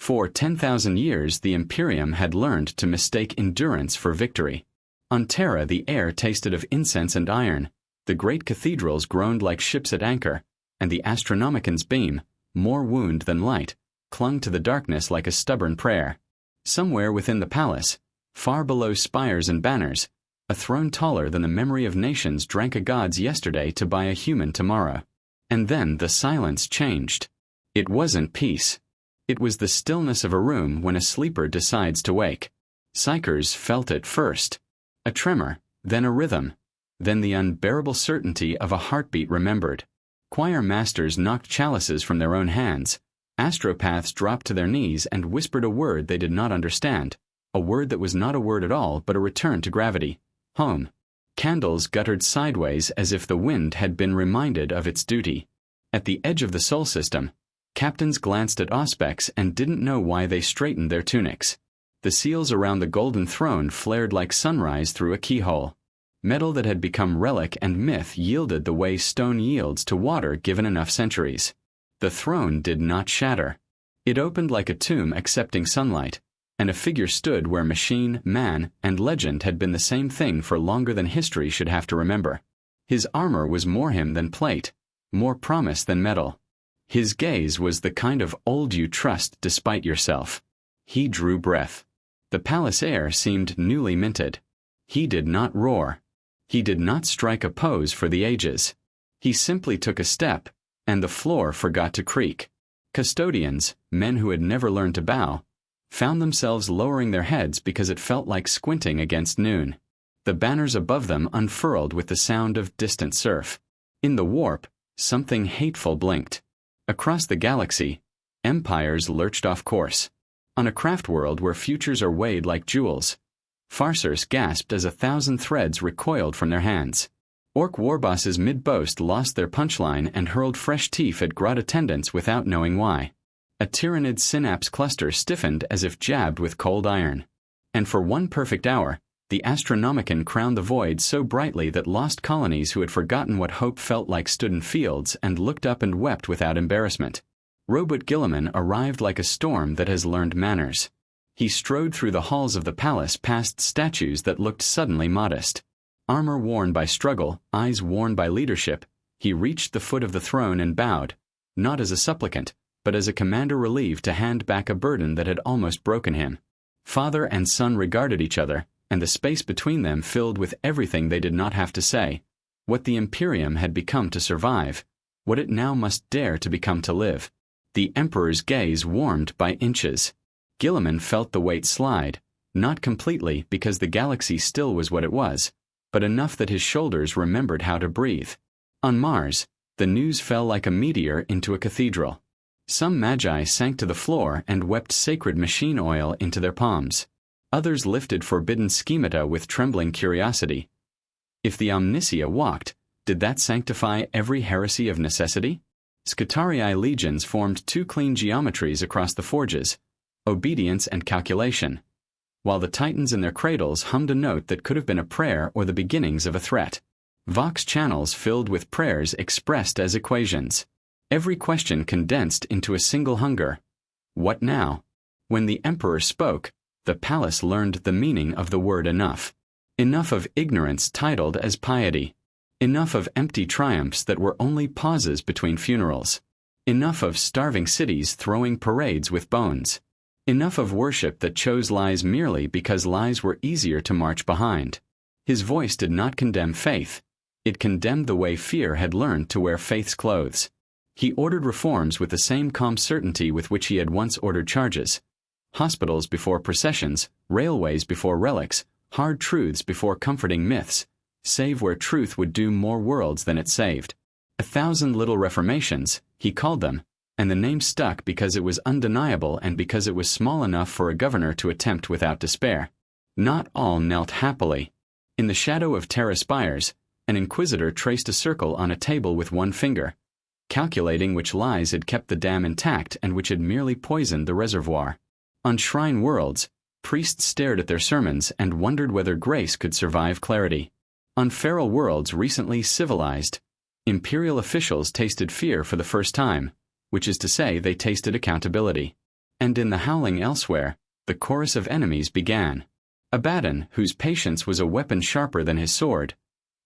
For 10,000 years the Imperium had learned to mistake endurance for victory. On Terra the air tasted of incense and iron, the great cathedrals groaned like ships at anchor, and the Astronomican's beam, more wound than light, clung to the darkness like a stubborn prayer. Somewhere within the palace, far below spires and banners, a throne taller than the memory of nations drank a god's yesterday to buy a human tomorrow. And then the silence changed. It wasn't peace. It was the stillness of a room when a sleeper decides to wake. Psychers felt it first. A tremor, then a rhythm, then the unbearable certainty of a heartbeat remembered. Choir masters knocked chalices from their own hands. Astropaths dropped to their knees and whispered a word they did not understand, a word that was not a word at all but a return to gravity. Home. Candles guttered sideways as if the wind had been reminded of its duty. At the edge of the Sol system, captains glanced at auspex and didn't know why they straightened their tunics. The seals around the golden throne flared like sunrise through a keyhole. Metal that had become relic and myth yielded the way stone yields to water given enough centuries. The throne did not shatter. It opened like a tomb accepting sunlight, and a figure stood where machine, man, and legend had been the same thing for longer than history should have to remember. His armor was more him than plate, more promise than metal. His gaze was the kind of old you trust despite yourself. He drew breath. The palace air seemed newly minted. He did not roar. He did not strike a pose for the ages. He simply took a step, and the floor forgot to creak. Custodians, men who had never learned to bow, found themselves lowering their heads because it felt like squinting against noon. The banners above them unfurled with the sound of distant surf. In the warp, something hateful blinked. Across the galaxy, empires lurched off course. On a craft world where futures are weighed like jewels, farcers gasped as 1,000 threads recoiled from their hands. Orc warbosses mid-boast lost their punchline and hurled fresh teeth at grot attendants without knowing why. A tyrannid synapse cluster stiffened as if jabbed with cold iron. And for one perfect hour, the Astronomican crowned the void so brightly that lost colonies who had forgotten what hope felt like stood in fields and looked up and wept without embarrassment. Robot Gilliman arrived like a storm that has learned manners. He strode through the halls of the palace past statues that looked suddenly modest. Armor worn by struggle, eyes worn by leadership, he reached the foot of the throne and bowed, not as a supplicant, but as a commander relieved to hand back a burden that had almost broken him. Father and son regarded each other, and the space between them filled with everything they did not have to say, what the Imperium had become to survive, what it now must dare to become to live. The Emperor's gaze warmed by inches. Gilliman felt the weight slide, not completely because the galaxy still was what it was, but enough that his shoulders remembered how to breathe. On Mars, the news fell like a meteor into a cathedral. Some magi sank to the floor and wept sacred machine oil into their palms. Others lifted forbidden schemata with trembling curiosity. If the Omnisia walked, did that sanctify every heresy of necessity? Scutarii legions formed two clean geometries across the forges, obedience and calculation, while the titans in their cradles hummed a note that could have been a prayer or the beginnings of a threat. Vox channels filled with prayers expressed as equations. Every question condensed into a single hunger. What now? When the Emperor spoke, the palace learned the meaning of the word enough. Enough of ignorance titled as piety. Enough of empty triumphs that were only pauses between funerals. Enough of starving cities throwing parades with bones. Enough of worship that chose lies merely because lies were easier to march behind. His voice did not condemn faith. It condemned the way fear had learned to wear faith's clothes. He ordered reforms with the same calm certainty with which he had once ordered charges. Hospitals before processions, railways before relics, hard truths before comforting myths, save where truth would do more worlds than it saved. 1,000 little reformations, he called them, and the name stuck because it was undeniable and because it was small enough for a governor to attempt without despair. Not all knelt happily. In the shadow of Terra spires, an inquisitor traced a circle on a table with one finger, calculating which lies had kept the dam intact and which had merely poisoned the reservoir. On shrine worlds, priests stared at their sermons and wondered whether grace could survive clarity. On feral worlds recently civilized, imperial officials tasted fear for the first time, which is to say they tasted accountability. And in the howling elsewhere, the chorus of enemies began. Abaddon, whose patience was a weapon sharper than his sword,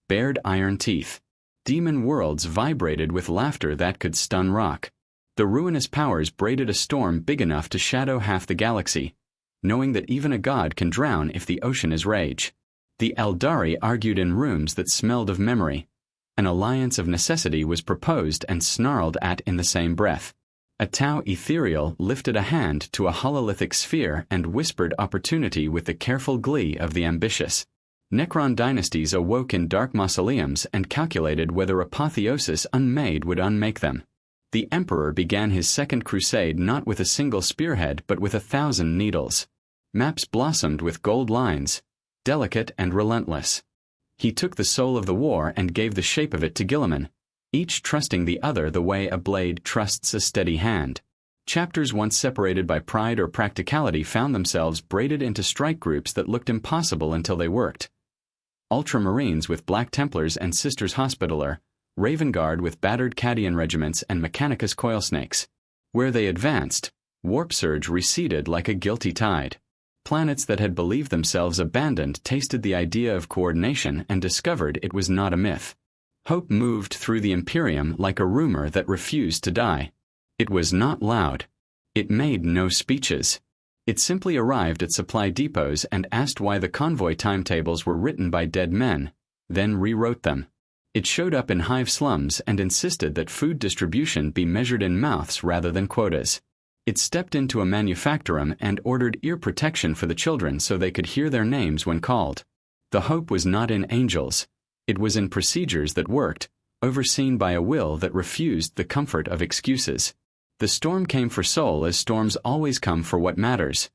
bared iron teeth. Demon worlds vibrated with laughter that could stun rock. The ruinous powers braided a storm big enough to shadow half the galaxy, knowing that even a god can drown if the ocean is rage. The Eldari argued in rooms that smelled of memory. An alliance of necessity was proposed and snarled at in the same breath. A Tau ethereal lifted a hand to a hololithic sphere and whispered opportunity with the careful glee of the ambitious. Necron dynasties awoke in dark mausoleums and calculated whether apotheosis unmade would unmake them. The Emperor began his second crusade not with a single spearhead but with 1,000 needles. Maps blossomed with gold lines, delicate and relentless. He took the soul of the war and gave the shape of it to Guilliman, each trusting the other the way a blade trusts a steady hand. Chapters once separated by pride or practicality found themselves braided into strike groups that looked impossible until they worked. Ultramarines with Black Templars and Sisters Hospitaller, Raven Guard with battered Cadian regiments and Mechanicus coilsnakes. Where they advanced, warp surge receded like a guilty tide. Planets that had believed themselves abandoned tasted the idea of coordination and discovered it was not a myth. Hope moved through the Imperium like a rumor that refused to die. It was not loud. It made no speeches. It simply arrived at supply depots and asked why the convoy timetables were written by dead men, then rewrote them. It showed up in hive slums and insisted that food distribution be measured in mouths rather than quotas. It stepped into a manufactorum and ordered ear protection for the children so they could hear their names when called. The hope was not in angels. It was in procedures that worked, overseen by a will that refused the comfort of excuses. The storm came for Sol as storms always come for what matters.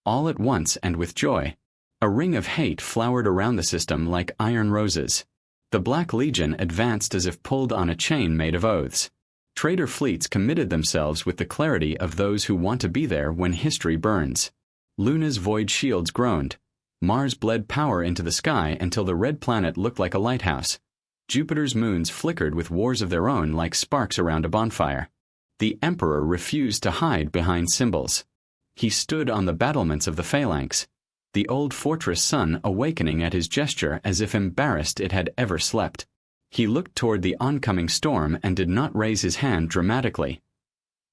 All at once and with joy. A ring of hate flowered around the system like iron roses. The Black Legion advanced as if pulled on a chain made of oaths. Traitor fleets committed themselves with the clarity of those who want to be there when history burns. Luna's void shields groaned. Mars bled power into the sky until the red planet looked like a lighthouse. Jupiter's moons flickered with wars of their own like sparks around a bonfire. The Emperor refused to hide behind symbols. He stood on the battlements of the phalanx, the old fortress sun awakening at his gesture as if embarrassed it had ever slept. He looked toward the oncoming storm and did not raise his hand dramatically.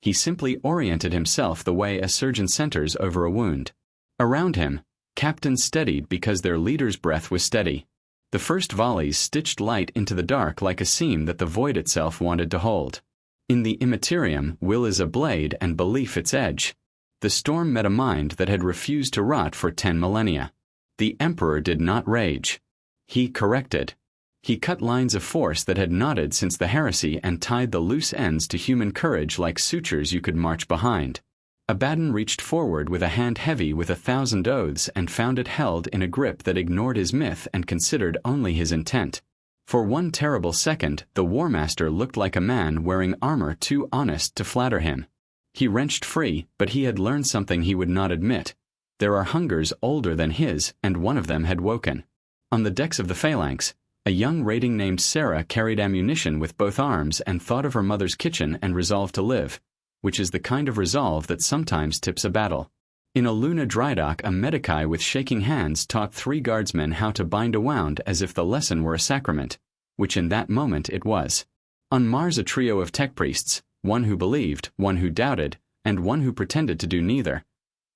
He simply oriented himself the way a surgeon centers over a wound. Around him, captains steadied because their leader's breath was steady. The first volleys stitched light into the dark like a seam that the void itself wanted to hold. In the immaterium, will is a blade and belief its edge. The storm met a mind that had refused to rot for 10 millennia. The Emperor did not rage. He corrected. He cut lines of force that had knotted since the heresy and tied the loose ends to human courage like sutures you could march behind. Abaddon reached forward with a hand heavy with 1,000 oaths and found it held in a grip that ignored his myth and considered only his intent. For one terrible second, the War Master looked like a man wearing armor too honest to flatter him. He wrenched free, but he had learned something he would not admit. There are hungers older than his, and one of them had woken. On the decks of the phalanx, a young raiding named Sarah carried ammunition with both arms and thought of her mother's kitchen and resolved to live, which is the kind of resolve that sometimes tips a battle. In a Luna drydock, a Medicae with shaking hands taught 3 guardsmen how to bind a wound as if the lesson were a sacrament, which in that moment it was. On Mars, a trio of tech priests, one who believed, one who doubted, and one who pretended to do neither,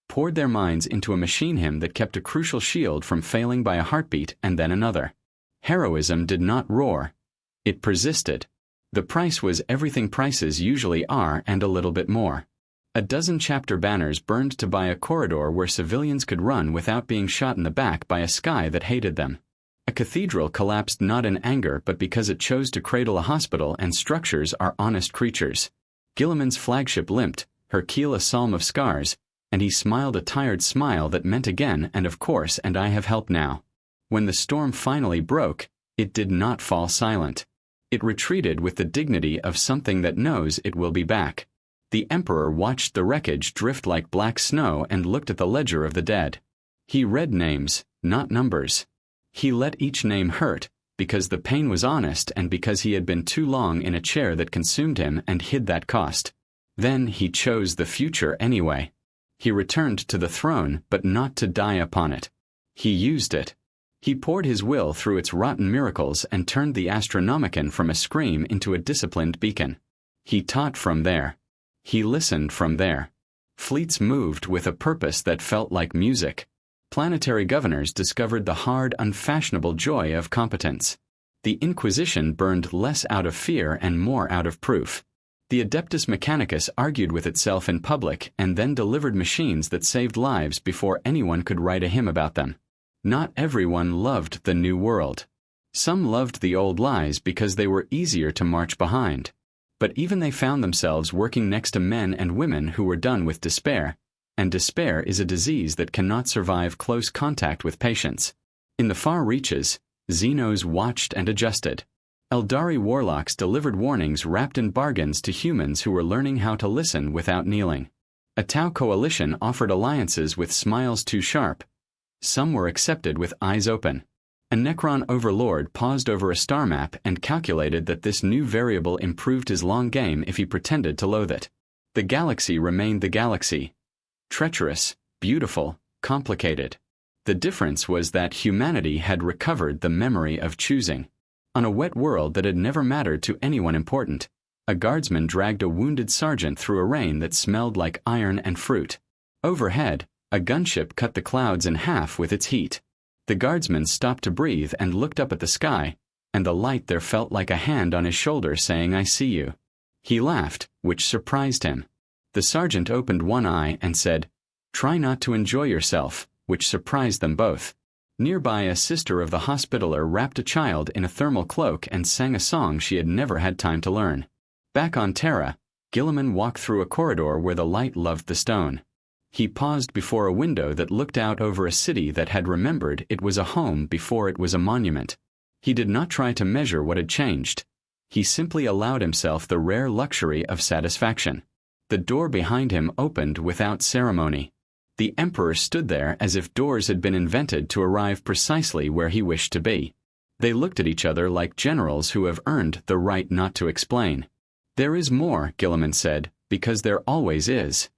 poured their minds into a machine hymn that kept a crucial shield from failing by a heartbeat and then another. Heroism did not roar. It persisted. The price was everything prices usually are and a little bit more. A dozen chapter banners burned to buy a corridor where civilians could run without being shot in the back by a sky that hated them. A cathedral collapsed not in anger but because it chose to cradle a hospital, and structures are honest creatures. Guilliman's flagship limped, her keel a psalm of scars, and he smiled a tired smile that meant again and of course and I have help now. When the storm finally broke, it did not fall silent. It retreated with the dignity of something that knows it will be back. The Emperor watched the wreckage drift like black snow and looked at the ledger of the dead. He read names, not numbers. He let each name hurt, because the pain was honest and because he had been too long in a chair that consumed him and hid that cost. Then he chose the future anyway. He returned to the throne, but not to die upon it. He used it. He poured his will through its rotten miracles and turned the Astronomicon from a scream into a disciplined beacon. He taught from there. He listened from there. Fleets moved with a purpose that felt like music. Planetary governors discovered the hard, unfashionable joy of competence. The Inquisition burned less out of fear and more out of proof. The Adeptus Mechanicus argued with itself in public and then delivered machines that saved lives before anyone could write a hymn about them. Not everyone loved the New World. Some loved the old lies because they were easier to march behind. But even they found themselves working next to men and women who were done with despair, and despair is a disease that cannot survive close contact with patients. In the far reaches, Xenos watched and adjusted. Eldari warlocks delivered warnings wrapped in bargains to humans who were learning how to listen without kneeling. A Tau coalition offered alliances with smiles too sharp. Some were accepted with eyes open. A Necron overlord paused over a star map and calculated that this new variable improved his long game if he pretended to loathe it. The galaxy remained the galaxy. Treacherous, beautiful, complicated. The difference was that humanity had recovered the memory of choosing. On a wet world that had never mattered to anyone important, a guardsman dragged a wounded sergeant through a rain that smelled like iron and fruit. Overhead, a gunship cut the clouds in half with its heat. The guardsman stopped to breathe and looked up at the sky, and the light there felt like a hand on his shoulder saying, "I see you." He laughed, which surprised him. The sergeant opened one eye and said, "Try not to enjoy yourself," which surprised them both. Nearby, a sister of the Hospitaller wrapped a child in a thermal cloak and sang a song she had never had time to learn. Back on Terra, Gilliman walked through a corridor where the light loved the stone. He paused before a window that looked out over a city that had remembered it was a home before it was a monument. He did not try to measure what had changed. He simply allowed himself the rare luxury of satisfaction. The door behind him opened without ceremony. The Emperor stood there as if doors had been invented to arrive precisely where he wished to be. They looked at each other like generals who have earned the right not to explain. "There is more," Gilliman said, "because there always is."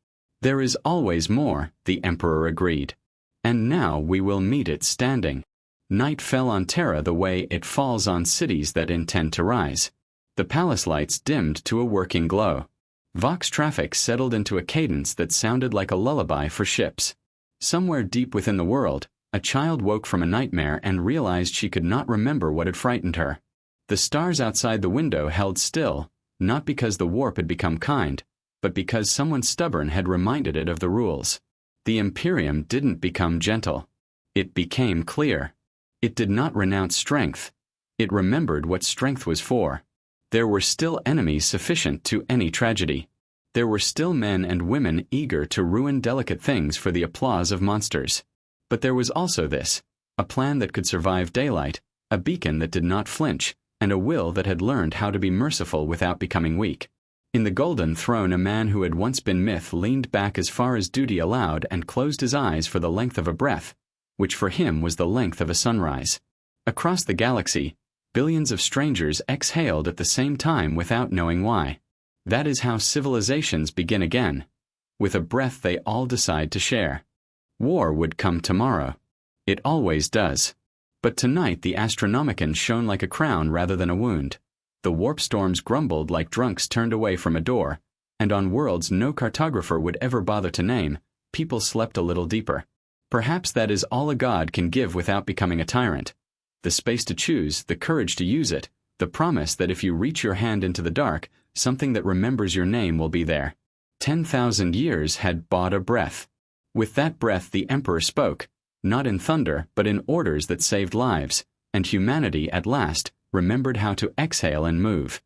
"There is always more," the Emperor agreed. "And now we will meet it standing." Night fell on Terra the way it falls on cities that intend to rise. The palace lights dimmed to a working glow. Vox traffic settled into a cadence that sounded like a lullaby for ships. Somewhere deep within the world, a child woke from a nightmare and realized she could not remember what had frightened her. The stars outside the window held still, not because the warp had become kind, but because someone stubborn had reminded it of the rules. The Imperium didn't become gentle. It became clear. It did not renounce strength. It remembered what strength was for. There were still enemies sufficient to any tragedy. There were still men and women eager to ruin delicate things for the applause of monsters. But there was also this, a plan that could survive daylight, a beacon that did not flinch, and a will that had learned how to be merciful without becoming weak. In the Golden Throne, a man who had once been myth leaned back as far as duty allowed and closed his eyes for the length of a breath, which for him was the length of a sunrise. Across the galaxy, billions of strangers exhaled at the same time without knowing why. That is how civilizations begin again. With a breath they all decide to share. War would come tomorrow. It always does. But tonight the Astronomicon shone like a crown rather than a wound. The warp storms grumbled like drunks turned away from a door, and on worlds no cartographer would ever bother to name, people slept a little deeper. Perhaps that is all a god can give without becoming a tyrant. The space to choose, the courage to use it, the promise that if you reach your hand into the dark, something that remembers your name will be there. 10,000 years had bought a breath. With that breath the Emperor spoke, not in thunder but in orders that saved lives, and humanity at last remembered how to exhale and move.